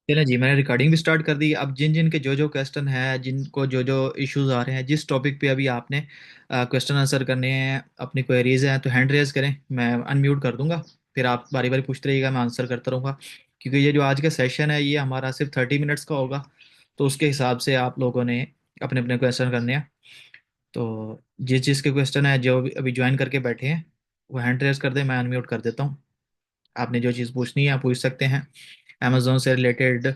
चलें जी, मैंने रिकॉर्डिंग भी स्टार्ट कर दी। अब जिन जिन के जो जो क्वेश्चन है, जिनको जो जो इश्यूज आ रहे हैं, जिस टॉपिक पे अभी आपने क्वेश्चन आंसर करने हैं, अपनी क्वेरीज हैं, तो हैंड रेज करें, मैं अनम्यूट कर दूंगा। फिर आप बारी बारी पूछते रहिएगा, मैं आंसर करता रहूँगा। क्योंकि ये जो आज का सेशन है, ये हमारा सिर्फ 30 मिनट्स का होगा। तो उसके हिसाब से आप लोगों ने अपने अपने क्वेश्चन करने हैं। तो जिस जिस के क्वेश्चन है, जो अभी ज्वाइन करके बैठे हैं, वो हैंड रेज कर दें, मैं अनम्यूट कर देता हूँ। आपने जो चीज़ पूछनी है आप पूछ सकते हैं। अमेजोन से रिलेटेड,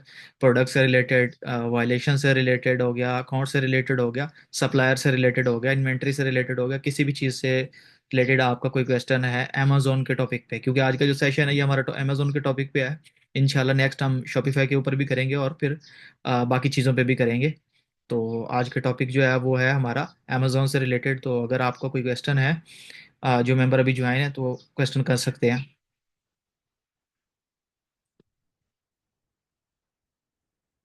प्रोडक्ट से रिलेटेड, वायलेशन से रिलेटेड हो गया, अकाउंट से रिलेटेड हो गया, सप्लायर से रिलेटेड हो गया, इन्वेंट्री से रिलेटेड हो गया, किसी भी चीज़ से रिलेटेड आपका कोई क्वेश्चन है अमेजोन के टॉपिक पे, क्योंकि आज का जो सेशन है ये हमारा अमेजोन के टॉपिक पे है। इंशाल्लाह नेक्स्ट हम शॉपिफाई के ऊपर भी करेंगे और फिर बाकी चीज़ों पे भी करेंगे। तो आज का टॉपिक जो है वो है हमारा अमेजोन से रिलेटेड। तो अगर आपका कोई क्वेश्चन है, जो मेंबर अभी ज्वाइन है, तो क्वेश्चन कर सकते हैं।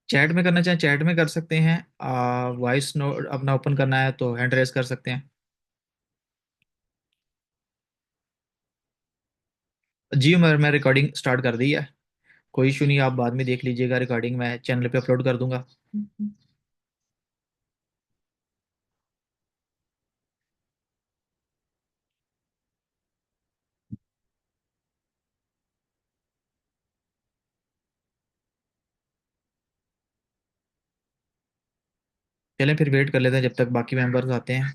चैट में करना चाहें चैट में कर सकते हैं। वॉइस नोट अपना ओपन करना है तो हैंड रेस कर सकते हैं। जी, मैं रिकॉर्डिंग स्टार्ट कर दी है। कोई इशू नहीं, आप बाद में देख लीजिएगा, रिकॉर्डिंग मैं चैनल पे अपलोड कर दूंगा। चलें फिर वेट कर लेते हैं जब तक बाकी मेंबर्स आते हैं,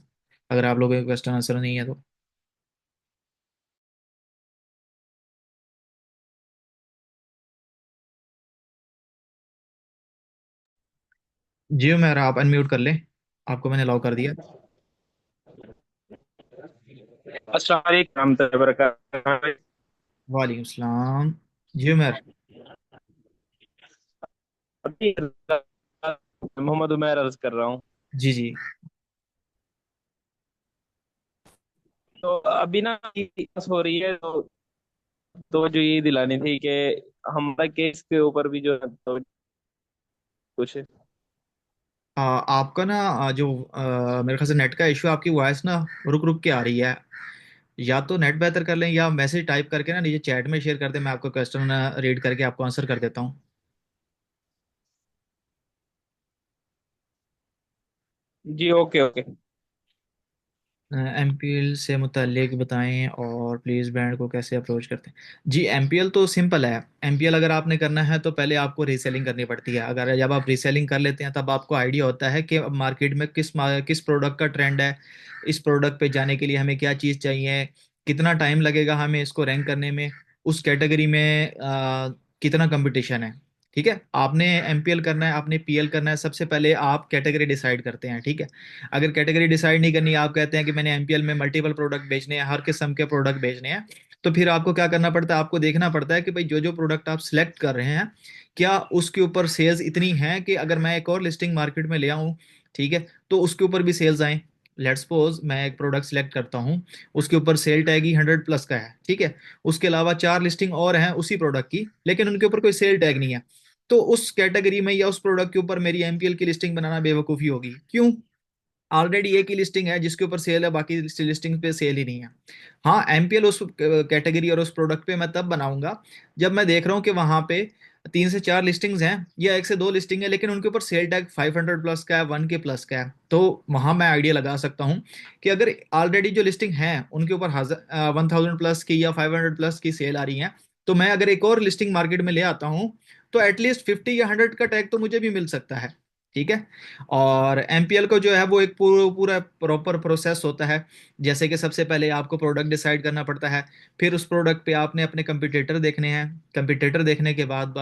अगर आप लोगों के क्वेश्चन आंसर नहीं है तो। जी उमर, आप अनम्यूट कर लें, आपको मैंने अलाउ कर दिया। अस्सलाम वालेकुम वरहमतुल्लाहि। वालेकुम सलाम। जी उमर। मोहम्मद उमैर अर्ज कर रहा हूँ। जी जी। तो अभी ना ये बहस हो रही है, तो जो ये दिलानी थी कि हमारा केस के ऊपर भी जो है तो कुछ। आपका ना जो मेरे ख्याल से नेट का इशू, आपकी वॉइस ना रुक रुक के आ रही है। या तो नेट बेहतर कर लें, या मैसेज टाइप करके ना नीचे चैट में शेयर कर दें, मैं आपको क्वेश्चन रीड करके आपको आंसर कर देता हूँ। जी ओके ओके। एमपीएल से मुतालिक बताएं, और प्लीज़ ब्रांड को कैसे अप्रोच करते हैं। जी, एमपीएल तो सिंपल है। एमपीएल अगर आपने करना है तो पहले आपको रीसेलिंग करनी पड़ती है। अगर जब आप रीसेलिंग कर लेते हैं तब आपको आइडिया होता है कि मार्केट में किस प्रोडक्ट का ट्रेंड है, इस प्रोडक्ट पे जाने के लिए हमें क्या चीज़ चाहिए, कितना टाइम लगेगा हमें इसको रैंक करने में, उस कैटेगरी में कितना कंपटीशन है। ठीक है, आपने एमपीएल करना है, आपने पीएल करना है, सबसे पहले आप कैटेगरी डिसाइड करते हैं। ठीक है, अगर कैटेगरी डिसाइड नहीं करनी, आप कहते हैं कि मैंने एमपीएल में मल्टीपल प्रोडक्ट बेचने हैं, हर किस्म के प्रोडक्ट बेचने हैं, तो फिर आपको क्या करना पड़ता है, आपको देखना पड़ता है कि भाई जो जो प्रोडक्ट आप सिलेक्ट कर रहे हैं, क्या उसके ऊपर सेल्स इतनी है कि अगर मैं एक और लिस्टिंग मार्केट में ले आऊं, ठीक है, तो उसके ऊपर भी सेल्स आए। लेट्स सपोज मैं एक प्रोडक्ट सिलेक्ट करता हूं, उसके ऊपर सेल टैग ही 100+ का है, ठीक है, उसके अलावा चार लिस्टिंग और हैं उसी प्रोडक्ट की, लेकिन उनके ऊपर कोई सेल टैग नहीं है। तो उस कैटेगरी में या उस प्रोडक्ट के ऊपर मेरी एमपीएल की लिस्टिंग बनाना बेवकूफ़ी होगी। क्यों? ऑलरेडी एक ही लिस्टिंग है जिसके ऊपर सेल है, बाकी लिस्टिंग पे सेल ही नहीं है। हाँ, एमपीएल उस कैटेगरी और उस प्रोडक्ट पे मैं तब बनाऊंगा जब मैं देख रहा हूँ कि वहां पे 3 से 4 लिस्टिंग्स हैं या 1 से 2 लिस्टिंग है, लेकिन उनके ऊपर सेल टैग 500+ का है, 1K+ का है। तो वहां मैं आइडिया लगा सकता हूँ कि अगर ऑलरेडी जो लिस्टिंग है उनके ऊपर 1000+ की या 500+ की सेल आ रही है, तो मैं अगर एक और लिस्टिंग मार्केट में ले आता हूँ, तो एटलीस्ट 50 या 100 का टैग तो मुझे भी मिल सकता है। ठीक है। और एमपीएल को जो है वो एक पूरा पूरा प्रॉपर प्रोसेस होता है। जैसे कि सबसे पहले आपको प्रोडक्ट डिसाइड करना पड़ता है, फिर उस प्रोडक्ट पे आपने अपने कंपटीटर देखने हैं, कंपटीटर देखने के बाद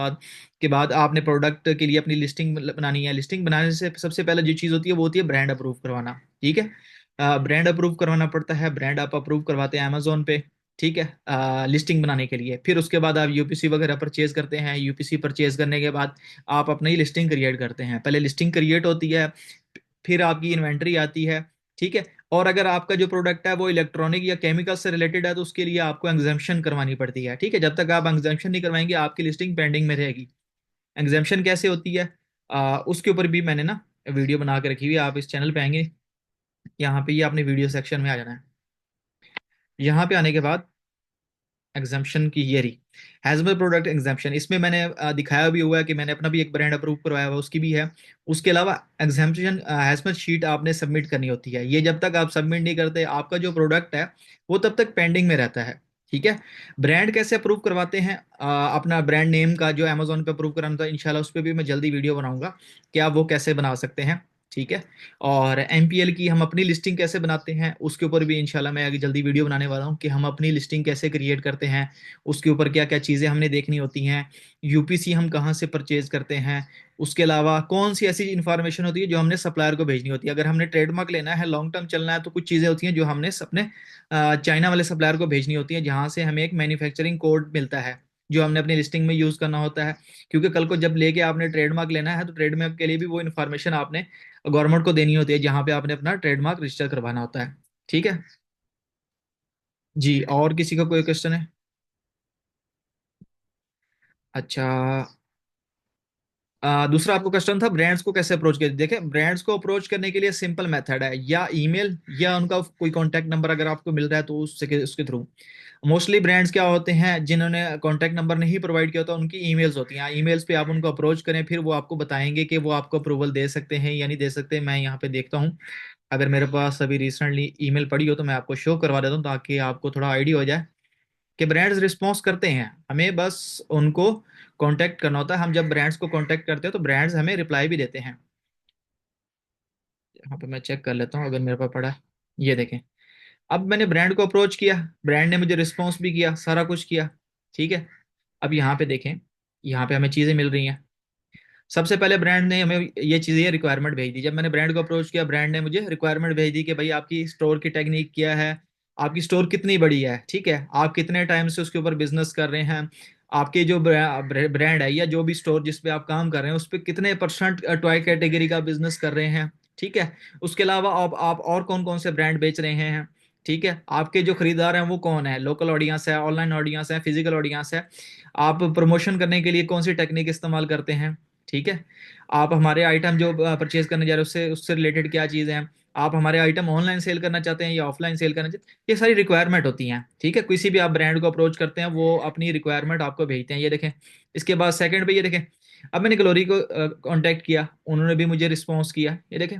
आपने प्रोडक्ट के लिए अपनी लिस्टिंग बनानी है। लिस्टिंग बनाने से सबसे पहले जो चीज़ होती है वो होती है ब्रांड अप्रूव करवाना। ठीक है, ब्रांड अप्रूव करवाना पड़ता है। ब्रांड आप अप्रूव करवाते हैं अमेजोन पे, ठीक है, लिस्टिंग बनाने के लिए। फिर उसके बाद आप यूपीसी वगैरह परचेज करते हैं। यूपीसी परचेज करने के बाद आप अपनी लिस्टिंग क्रिएट करते हैं। पहले लिस्टिंग क्रिएट होती है, फिर आपकी इन्वेंट्री आती है। ठीक है, और अगर आपका जो प्रोडक्ट है वो इलेक्ट्रॉनिक या केमिकल से रिलेटेड है तो उसके लिए आपको एग्जाम्पशन करवानी पड़ती है। ठीक है, जब तक आप एग्जाम्पशन नहीं करवाएंगे आपकी लिस्टिंग पेंडिंग में रहेगी। एग्जाम्पशन कैसे होती है, उसके ऊपर भी मैंने ना वीडियो बना के रखी हुई है। आप इस चैनल पे आएंगे, यहाँ पे ये आपने वीडियो सेक्शन में आ जाना है। यहाँ पे आने के बाद एग्जाम्पशन की ये रही, हैज पर प्रोडक्ट एग्जाम्पशन। इसमें मैंने दिखाया भी हुआ है कि मैंने अपना भी एक ब्रांड अप्रूव करवाया हुआ है, उसकी भी है। उसके अलावा एग्जाम्पशन हैज पर शीट आपने सबमिट करनी होती है। ये जब तक आप सबमिट नहीं करते, आपका जो प्रोडक्ट है वो तब तक पेंडिंग में रहता है। ठीक है। ब्रांड कैसे अप्रूव करवाते हैं, अपना ब्रांड नेम का जो अमेजोन पे अप्रूव कराना था, इंशाल्लाह उस पर भी मैं जल्दी वीडियो बनाऊंगा कि आप वो कैसे बना सकते हैं। ठीक है। और एमपीएल की हम अपनी लिस्टिंग कैसे बनाते हैं, उसके ऊपर भी इंशाल्लाह मैं आगे जल्दी वीडियो बनाने वाला हूँ कि हम अपनी लिस्टिंग कैसे क्रिएट करते हैं, उसके ऊपर क्या क्या चीज़ें हमने देखनी होती हैं, यूपीसी हम कहाँ से परचेज करते हैं, उसके अलावा कौन सी ऐसी इंफॉर्मेशन होती है जो हमने सप्लायर को भेजनी होती है। अगर हमने ट्रेडमार्क लेना है, लॉन्ग टर्म चलना है, तो कुछ चीज़ें होती हैं जो हमने अपने चाइना वाले सप्लायर को भेजनी होती है, जहाँ से हमें एक मैन्युफैक्चरिंग कोड मिलता है जो हमने अपनी लिस्टिंग में यूज़ करना होता है। क्योंकि कल को जब लेके आपने ट्रेडमार्क लेना है, तो ट्रेडमार्क के लिए भी वो इन्फॉर्मेशन आपने गवर्नमेंट को देनी होती है, जहां पे आपने अपना ट्रेडमार्क रजिस्टर करवाना होता है। ठीक है। जी, और किसी का कोई क्वेश्चन है? अच्छा। दूसरा आपको क्वेश्चन था ब्रांड्स को कैसे अप्रोच करें। देखें, ब्रांड्स को अप्रोच करने के लिए सिंपल मेथड है, या ईमेल या उनका कोई कॉन्टैक्ट नंबर अगर आपको मिल रहा है तो उससे उसके थ्रू। मोस्टली ब्रांड्स क्या होते हैं, जिन्होंने कॉन्टैक्ट नंबर नहीं प्रोवाइड किया होता, उनकी ईमेल्स होती हैं। ईमेल्स पे आप उनको अप्रोच करें, फिर वो आपको बताएंगे कि वो आपको अप्रूवल दे सकते हैं या नहीं दे सकते। मैं यहाँ पे देखता हूँ, अगर मेरे पास अभी रिसेंटली ईमेल पड़ी हो तो मैं आपको शो करवा देता हूँ, ताकि आपको थोड़ा आइडिया हो जाए कि ब्रांड्स रिस्पॉन्स करते हैं। हमें बस उनको कांटेक्ट करना होता है। हम जब ब्रांड्स को कांटेक्ट करते हैं तो ब्रांड्स हमें रिप्लाई भी देते हैं। यहाँ पे मैं चेक कर लेता हूँ अगर मेरे पास पड़ा है। ये देखें, अब मैंने ब्रांड को अप्रोच किया, ब्रांड ने मुझे रिस्पॉन्स भी किया, सारा कुछ किया। ठीक है। अब यहाँ पे देखें, यहाँ पे हमें चीज़ें मिल रही हैं। सबसे पहले ब्रांड ने हमें ये चीज़ें रिक्वायरमेंट भेज दी। जब मैंने ब्रांड को अप्रोच किया, ब्रांड ने मुझे रिक्वायरमेंट भेज दी कि भाई आपकी स्टोर की टेक्निक क्या है, आपकी स्टोर कितनी बड़ी है, ठीक है, आप कितने टाइम से उसके ऊपर बिजनेस कर रहे हैं, आपके जो ब्रांड है या जो भी स्टोर जिस पे आप काम कर रहे हैं उस पर कितने परसेंट टॉय कैटेगरी का बिजनेस कर रहे हैं। ठीक है। उसके अलावा आप और कौन कौन से ब्रांड बेच रहे हैं। ठीक है। आपके जो खरीदार हैं वो कौन है, लोकल ऑडियंस है, ऑनलाइन ऑडियंस है, फिजिकल ऑडियंस है। आप प्रमोशन करने के लिए कौन सी टेक्निक इस्तेमाल करते हैं। ठीक है। आप हमारे आइटम जो परचेज करने जा रहे हैं उससे उससे रिलेटेड क्या चीज़ें हैं। आप हमारे आइटम ऑनलाइन सेल करना चाहते हैं या ऑफलाइन सेल करना चाहते हैं, ये सारी रिक्वायरमेंट होती हैं। ठीक है। किसी भी आप ब्रांड को अप्रोच करते हैं, वो अपनी रिक्वायरमेंट आपको भेजते हैं। ये देखें, इसके बाद सेकंड पे ये देखें, अब मैंने ग्लोरी को कांटेक्ट किया, उन्होंने भी मुझे रिस्पॉन्स किया। ये देखें,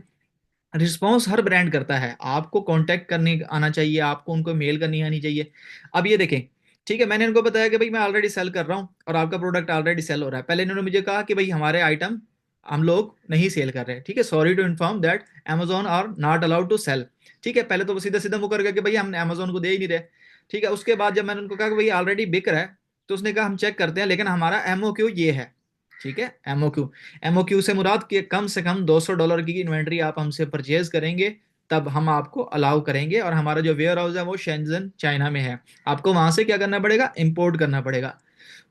रिस्पॉन्स हर ब्रांड करता है, आपको कांटेक्ट करने आना चाहिए, आपको उनको मेल करनी आनी चाहिए। अब ये देखें, ठीक है, मैंने इनको बताया कि भाई मैं ऑलरेडी सेल कर रहा हूँ और आपका प्रोडक्ट ऑलरेडी सेल हो रहा है। पहले इन्होंने मुझे कहा कि भाई हमारे आइटम हम लोग नहीं सेल कर रहे। ठीक है, sorry to inform that Amazon are not allowed to sell. ठीक है, पहले तो वो सीधा सीधा मुकर गया कि भाई हम अमेजोन को दे ही नहीं रहे। ठीक है। उसके बाद जब मैंने उनको कहा कि भाई ऑलरेडी बिक रहा है, तो उसने कहा हम चेक करते हैं, लेकिन हमारा एमओक्यू ये है। ठीक है। एमओक्यू, एमओक्यू से मुराद कि कम से कम $200 की इन्वेंट्री आप हमसे परचेज करेंगे, तब हम आपको अलाउ करेंगे। और हमारा जो वेयर हाउस है वो शेंजन चाइना में है, आपको वहां से क्या करना पड़ेगा, इंपोर्ट करना पड़ेगा।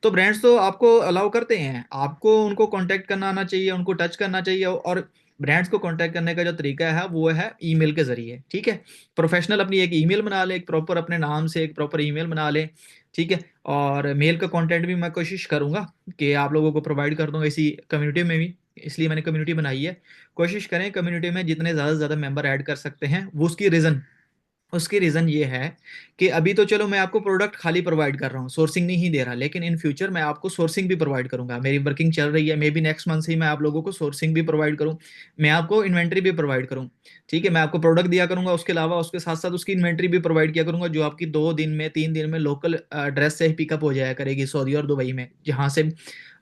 तो ब्रांड्स तो आपको अलाउ करते हैं, आपको उनको कांटेक्ट करना आना चाहिए, उनको टच करना चाहिए। और ब्रांड्स को कांटेक्ट करने का जो तरीका है वो है ईमेल के जरिए। ठीक है। प्रोफेशनल अपनी एक ईमेल बना ले, एक प्रॉपर अपने नाम से एक प्रॉपर ईमेल बना ले। ठीक है। और मेल का कंटेंट भी मैं कोशिश करूंगा कि आप लोगों को प्रोवाइड कर दूंगा इसी कम्युनिटी में भी, इसलिए मैंने कम्युनिटी बनाई है। कोशिश करें कम्युनिटी में जितने ज़्यादा से ज़्यादा मेंबर ऐड कर सकते हैं। वो उसकी रीज़न ये है कि अभी तो चलो मैं आपको प्रोडक्ट खाली प्रोवाइड कर रहा हूँ, सोर्सिंग नहीं दे रहा, लेकिन इन फ्यूचर मैं आपको सोर्सिंग भी प्रोवाइड करूंगा। मेरी वर्किंग चल रही है, मे बी नेक्स्ट मंथ से ही मैं आप लोगों को सोर्सिंग भी प्रोवाइड करूँ, मैं आपको इन्वेंट्री भी प्रोवाइड करूँ। ठीक है। मैं आपको प्रोडक्ट दिया करूंगा, उसके अलावा उसके साथ साथ उसकी इन्वेंट्री भी प्रोवाइड किया करूंगा, जो आपकी 2 दिन में 3 दिन में लोकल एड्रेस से ही पिकअप हो जाया करेगी, सऊदी और दुबई में। जहाँ से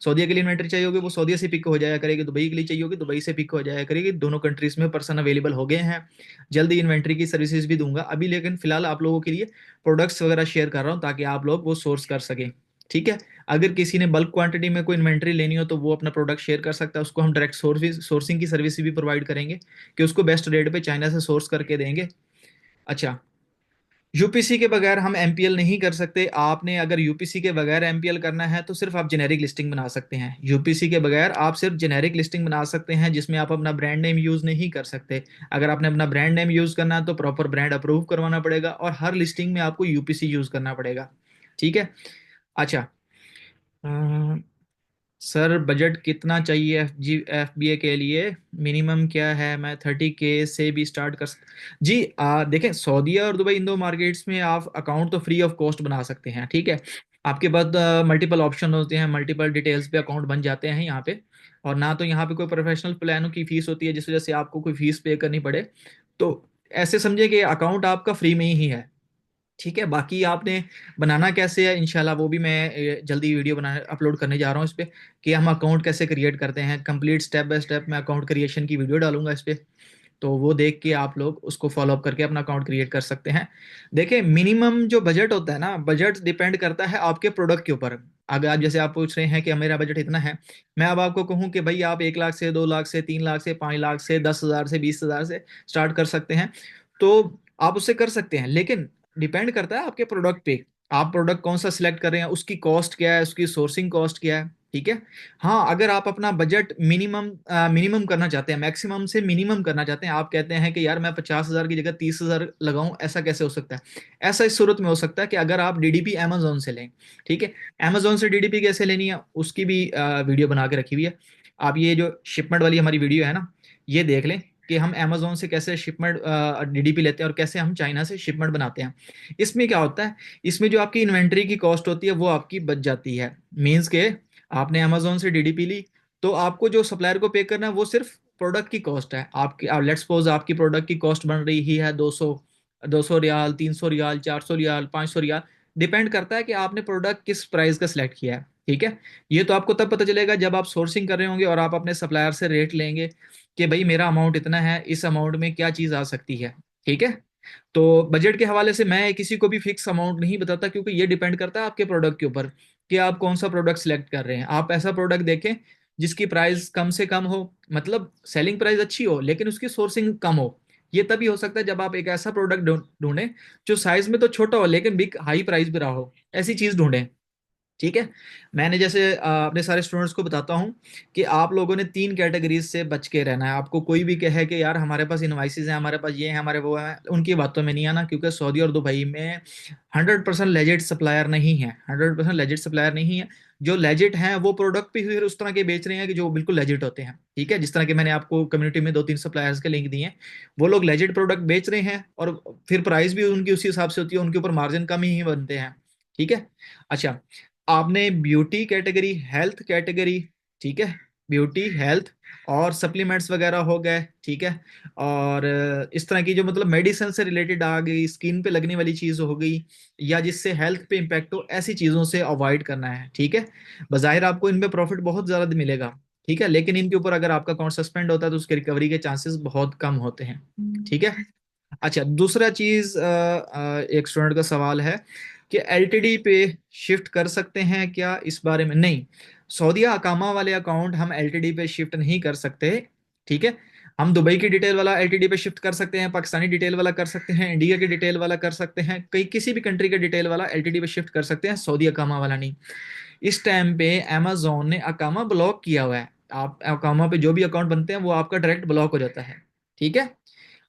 सऊदी के लिए इन्वेंट्री चाहिए होगी वो सऊदी से पिक हो जाया करेगी, दुबई के लिए चाहिए होगी दुबई से पिक हो जाया करेगी। दोनों कंट्रीज में पर्सन अवेलेबल हो गए हैं। जल्दी इन्वेंट्री की सर्विसेज भी दूंगा अभी, लेकिन फिलहाल आप लोगों के लिए प्रोडक्ट्स वगैरह शेयर कर रहा हूँ ताकि आप लोग वो सोर्स कर सकें। ठीक है। अगर किसी ने बल्क क्वांटिटी में कोई इन्वेंट्री लेनी हो तो वो अपना प्रोडक्ट शेयर कर सकता है, उसको हम डायरेक्ट सोर्सिंग की सर्विस भी प्रोवाइड करेंगे कि उसको बेस्ट रेट पे चाइना से सोर्स करके देंगे। अच्छा, यूपीसी के बगैर हम एमपीएल नहीं कर सकते। आपने अगर यूपीसी के बगैर एमपीएल करना है तो सिर्फ आप जेनेरिक लिस्टिंग बना सकते हैं। यूपीसी के बगैर आप सिर्फ जेनेरिक लिस्टिंग बना सकते हैं, जिसमें आप अपना ब्रांड नेम यूज नहीं कर सकते। अगर आपने अपना ब्रांड नेम यूज करना है तो प्रॉपर ब्रांड अप्रूव करवाना पड़ेगा, और हर लिस्टिंग में आपको यूपीसी यूज करना पड़ेगा। ठीक है। अच्छा, सर बजट कितना चाहिए FBA के लिए? मिनिमम क्या है? मैं 30K से भी स्टार्ट कर सकता। जी देखें, सऊदीया और दुबई इन दो मार्केट्स में आप अकाउंट तो फ्री ऑफ कॉस्ट बना सकते हैं, ठीक है। आपके पास मल्टीपल ऑप्शन होते हैं, मल्टीपल डिटेल्स पे अकाउंट बन जाते हैं यहाँ पे। और ना तो यहाँ पे कोई प्रोफेशनल प्लानों की फीस होती है जिस वजह से आपको कोई फीस पे करनी पड़े। तो ऐसे समझे कि अकाउंट आपका फ्री में ही है, ठीक है। बाकी आपने बनाना कैसे है, इंशाल्लाह वो भी मैं जल्दी वीडियो बना अपलोड करने जा रहा हूँ इस पे, कि हम अकाउंट कैसे क्रिएट करते हैं। कंप्लीट स्टेप बाय स्टेप मैं अकाउंट क्रिएशन की वीडियो डालूंगा इस पे। तो वो देख के आप लोग उसको फॉलो अप करके अपना अकाउंट क्रिएट कर सकते हैं। देखिए, मिनिमम जो बजट होता है ना, बजट डिपेंड करता है आपके प्रोडक्ट के ऊपर। अगर आप जैसे आप पूछ रहे हैं कि मेरा बजट इतना है, मैं अब आपको कहूँ कि भाई आप 1 लाख से, 2 लाख से, 3 लाख से, 5 लाख से, 10,000 से, 20,000 से स्टार्ट कर सकते हैं, तो आप उससे कर सकते हैं। लेकिन डिपेंड करता है आपके प्रोडक्ट पे। आप प्रोडक्ट कौन सा सिलेक्ट कर रहे हैं, उसकी कॉस्ट क्या है, उसकी सोर्सिंग कॉस्ट क्या है, ठीक है। हाँ, अगर आप अपना बजट मिनिमम करना चाहते हैं, मैक्सिमम से मिनिमम करना चाहते हैं, आप कहते हैं कि यार मैं 50,000 की जगह 30,000 लगाऊं, ऐसा कैसे हो सकता है? ऐसा इस सूरत में हो सकता है कि अगर आप डीडीपी अमेजोन से लें, ठीक है। अमेजोन से डीडीपी कैसे लेनी है उसकी भी वीडियो बना के रखी हुई है। आप ये जो शिपमेंट वाली हमारी वीडियो है ना, ये देख लें कि हम अमेजोन से कैसे शिपमेंट डीडीपी लेते हैं और कैसे हम चाइना से शिपमेंट बनाते हैं। इसमें क्या होता है, इसमें जो आपकी इन्वेंट्री की कॉस्ट होती है वो आपकी बच जाती है। मीन्स के आपने अमेजोन से डीडीपी ली, तो आपको जो सप्लायर को पे करना है वो सिर्फ प्रोडक्ट की कॉस्ट है आपकी। लेट्स सपोज आपकी प्रोडक्ट की कॉस्ट बन रही ही है 200 रियाल, 300 रियाल, 400 रियाल, 500 रियाल। डिपेंड करता है कि आपने प्रोडक्ट किस प्राइस का सिलेक्ट किया है, ठीक है। ये तो आपको तब पता चलेगा जब आप सोर्सिंग कर रहे होंगे और आप अपने सप्लायर से रेट लेंगे कि भाई मेरा अमाउंट इतना है, इस अमाउंट में क्या चीज़ आ सकती है, ठीक है। तो बजट के हवाले से मैं किसी को भी फिक्स अमाउंट नहीं बताता, क्योंकि ये डिपेंड करता है आपके प्रोडक्ट के ऊपर कि आप कौन सा प्रोडक्ट सिलेक्ट कर रहे हैं। आप ऐसा प्रोडक्ट देखें जिसकी प्राइस कम से कम हो, मतलब सेलिंग प्राइस अच्छी हो लेकिन उसकी सोर्सिंग कम हो। ये तभी हो सकता है जब आप एक ऐसा प्रोडक्ट ढूंढें जो साइज में तो छोटा हो लेकिन बिग हाई प्राइस भी रहा हो, ऐसी चीज ढूंढें, ठीक है। मैंने जैसे अपने सारे स्टूडेंट्स को बताता हूँ कि आप लोगों ने 3 कैटेगरीज से बच के रहना है। आपको कोई भी कहे कि यार हमारे पास इनवाइसेस हैं, हमारे पास ये है, हमारे वो है, उनकी बातों में नहीं आना, क्योंकि सऊदी और दुबई में 100% लेजिट सप्लायर नहीं है, 100% लेजिट सप्लायर नहीं है। जो लेजिट हैं वो प्रोडक्ट भी फिर उस तरह के बेच रहे हैं कि जो बिल्कुल लेजिट होते हैं, ठीक है। जिस तरह के मैंने आपको कम्युनिटी में 2-3 सप्लायर्स के लिंक दिए हैं, वो लोग लेजिट प्रोडक्ट बेच रहे हैं और फिर प्राइस भी उनकी उसी हिसाब से होती है, उनके ऊपर मार्जिन कम ही बनते हैं, ठीक है। अच्छा, आपने ब्यूटी कैटेगरी, हेल्थ कैटेगरी, ठीक है, ब्यूटी, हेल्थ और सप्लीमेंट्स वगैरह हो गए, ठीक है। और इस तरह की जो मतलब मेडिसिन से रिलेटेड आ गई, स्किन पे लगने वाली चीज हो गई, या जिससे हेल्थ पे इम्पैक्ट हो, ऐसी चीजों से अवॉइड करना है, ठीक है। बाहिर आपको इनमें प्रॉफिट बहुत ज्यादा मिलेगा, ठीक है, लेकिन इनके ऊपर अगर आपका अकाउंट सस्पेंड होता है तो उसके रिकवरी के चांसेस बहुत कम होते हैं, ठीक है। अच्छा, दूसरा चीज एक स्टूडेंट का सवाल है कि एलटीडी पे शिफ्ट कर सकते हैं क्या? इस बारे में नहीं, सऊदीया अकामा वाले अकाउंट हम एलटीडी पे शिफ्ट नहीं कर सकते, ठीक है। हम दुबई की डिटेल वाला एलटीडी पे शिफ्ट कर सकते हैं, पाकिस्तानी डिटेल वाला कर सकते हैं, इंडिया की डिटेल वाला कर सकते हैं, कई किसी भी कंट्री के डिटेल वाला एलटीडी पे शिफ्ट कर सकते हैं, सऊदी अकामा वाला नहीं। इस टाइम पे अमेजोन ने अकामा ब्लॉक किया हुआ है। आप अकामा पे जो भी अकाउंट बनते हैं वो आपका डायरेक्ट ब्लॉक हो जाता है, ठीक है।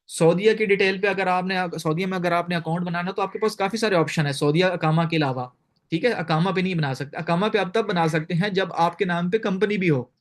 सऊदीया की डिटेल पे अगर आपने सऊदीया में अगर आपने अकाउंट बनाना तो आपके पास काफी सारे ऑप्शन है सऊदीया अकामा के अलावा, ठीक है। अकामा पे नहीं बना सकते, अकामा पे आप तब बना सकते हैं जब आपके नाम पे कंपनी भी हो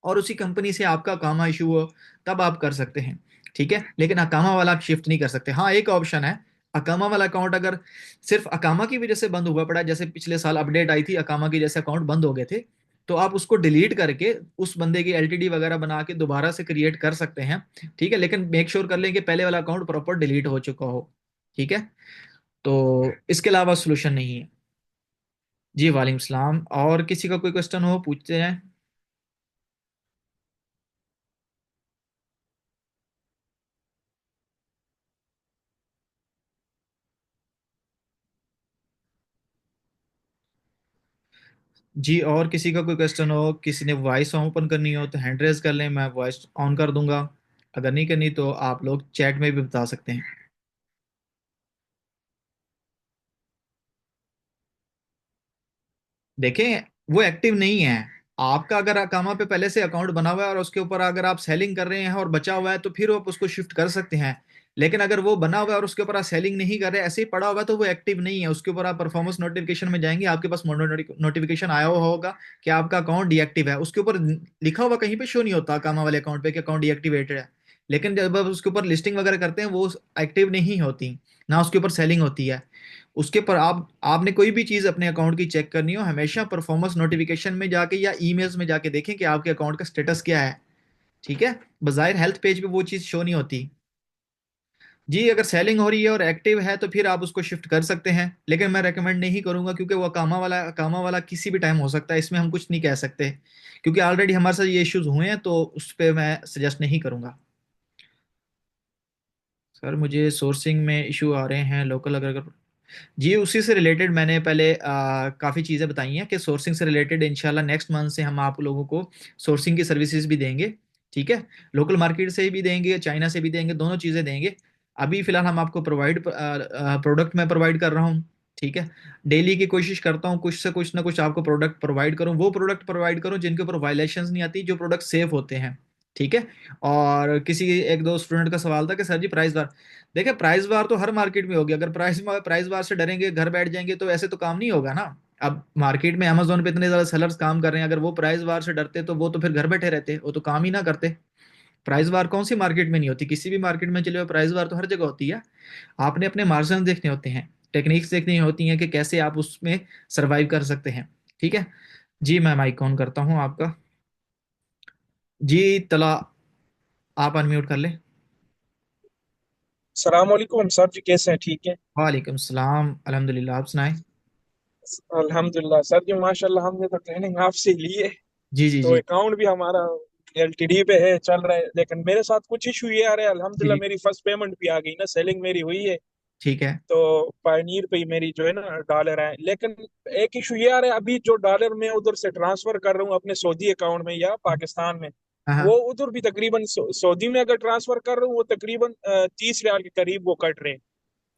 और उसी कंपनी से आपका अकामा इशू हो, तब आप कर सकते हैं, ठीक है। लेकिन अकामा वाला आप शिफ्ट नहीं कर सकते। हाँ, एक ऑप्शन है, अकामा वाला अकाउंट अगर सिर्फ अकामा की वजह से बंद हुआ पड़ा है, जैसे पिछले साल अपडेट आई थी अकामा की जैसे अकाउंट बंद हो गए थे, तो आप उसको डिलीट करके उस बंदे की एलटीडी वगैरह बना के दोबारा से क्रिएट कर सकते हैं, ठीक है। लेकिन मेक श्योर कर लें कि पहले वाला अकाउंट प्रॉपर डिलीट हो चुका हो, ठीक है। तो इसके अलावा सोल्यूशन नहीं है। जी वालेकुम सलाम, और किसी का कोई क्वेश्चन हो पूछते हैं? जी, और किसी का कोई क्वेश्चन हो, किसी ने वॉइस ओपन करनी हो तो हैंड रेज कर लें, मैं वॉइस ऑन कर दूंगा। अगर नहीं करनी तो आप लोग चैट में भी बता सकते हैं। देखें, वो एक्टिव नहीं है। आपका अगर अकामा पे पहले से अकाउंट बना हुआ है और उसके ऊपर अगर आप सेलिंग कर रहे हैं और बचा हुआ है तो फिर आप उसको शिफ्ट कर सकते हैं। लेकिन अगर वो बना हुआ है और उसके ऊपर आप सेलिंग नहीं कर रहे, ऐसे ही पड़ा हुआ है, तो वो एक्टिव नहीं है। उसके ऊपर आप परफॉर्मेंस नोटिफिकेशन में जाएंगे, आपके पास नोटिफिकेशन आया हुआ होगा कि आपका अकाउंट डीएक्टिव है। उसके ऊपर लिखा हुआ कहीं पे शो नहीं होता कामा वाले अकाउंट पे कि अकाउंट डीएक्टिवेटेड है। लेकिन जब आप उसके ऊपर लिस्टिंग वगैरह करते हैं, वो एक्टिव नहीं होती, ना उसके ऊपर सेलिंग होती है। उसके पर आपने कोई भी चीज अपने अकाउंट की चेक करनी हो, हमेशा परफॉर्मेंस नोटिफिकेशन में जाके या ईमेल्स में जाके देखें कि आपके अकाउंट का स्टेटस क्या है। ठीक है। बजाय हेल्थ पेज पे वो चीज शो नहीं होती। जी, अगर सेलिंग हो रही है और एक्टिव है तो फिर आप उसको शिफ्ट कर सकते हैं, लेकिन मैं रेकमेंड नहीं करूंगा, क्योंकि वो कामा वाला किसी भी टाइम हो सकता है, इसमें हम कुछ नहीं कह सकते। क्योंकि ऑलरेडी हमारे साथ ये इश्यूज हुए हैं, तो उस पर मैं सजेस्ट नहीं करूंगा। सर, मुझे सोर्सिंग में इशू आ रहे हैं लोकल, अगर जी उसी से रिलेटेड मैंने पहले काफ़ी चीज़ें बताई हैं कि सोर्सिंग से रिलेटेड इंशाल्लाह नेक्स्ट मंथ से हम आप लोगों को सोर्सिंग की सर्विसेज भी देंगे। ठीक है। लोकल मार्केट से भी देंगे, चाइना से भी देंगे, दोनों चीज़ें देंगे। अभी फिलहाल हम आपको प्रोडक्ट मैं प्रोवाइड कर रहा हूँ। ठीक है। डेली की कोशिश करता हूँ कुछ से कुछ ना कुछ आपको प्रोडक्ट प्रोवाइड करूँ, वो प्रोडक्ट प्रोवाइड करूँ जिनके ऊपर वायलेशंस नहीं आती, जो प्रोडक्ट सेफ होते हैं। ठीक है। और किसी एक दो स्टूडेंट का सवाल था कि सर जी प्राइस बार, देखिए प्राइस वार तो हर मार्केट में होगी। अगर प्राइस वार से डरेंगे, घर बैठ जाएंगे, तो ऐसे तो काम नहीं होगा ना। अब मार्केट में अमेजोन पे इतने ज्यादा सेलर्स काम कर रहे हैं, अगर वो प्राइस वार से डरते तो वो तो फिर घर बैठे रहते, वो तो काम ही ना करते। प्राइस वार कौन सी मार्केट में नहीं होती, किसी भी मार्केट में चले हुए प्राइस वार तो हर जगह होती है। आपने अपने मार्जिन देखने होते हैं, टेक्निक्स देखनी होती हैं कि कैसे आप उसमें सरवाइव कर सकते हैं। ठीक है। जी, मैं माइक ऑन करता हूँ आपका। जी, तला, आप अनम्यूट कर ले। सलाम वालेकुम सर जी, कैसे हैं? ठीक है। वालेकुम सलाम, अल्हम्दुलिल्लाह, आप सुनाएं। अल्हम्दुलिल्लाह सर जी, माशाल्लाह हमने तो ट्रेनिंग आपसे ली है। जी जी तो जी। अकाउंट भी हमारा एलटीडी पे है, चल रहा है। लेकिन मेरे साथ कुछ इशू ये आ रहा है, जी अल्हम्दुलिल्लाह जी। मेरी फर्स्ट पेमेंट भी आ गई ना, सेलिंग मेरी हुई है। ठीक है। तो पायनीर पे ही मेरी जो है ना डॉलर आए। लेकिन एक इशू ये आ रहा है, अभी जो डॉलर मैं उधर से ट्रांसफर कर रहा हूँ अपने सऊदी अकाउंट में या पाकिस्तान में, हाँ वो हाँ। उधर भी तकरीबन सऊदी में अगर ट्रांसफर कर रहा हूँ वो तकरीबन 30 रियाल के करीब वो कट रहे हैं।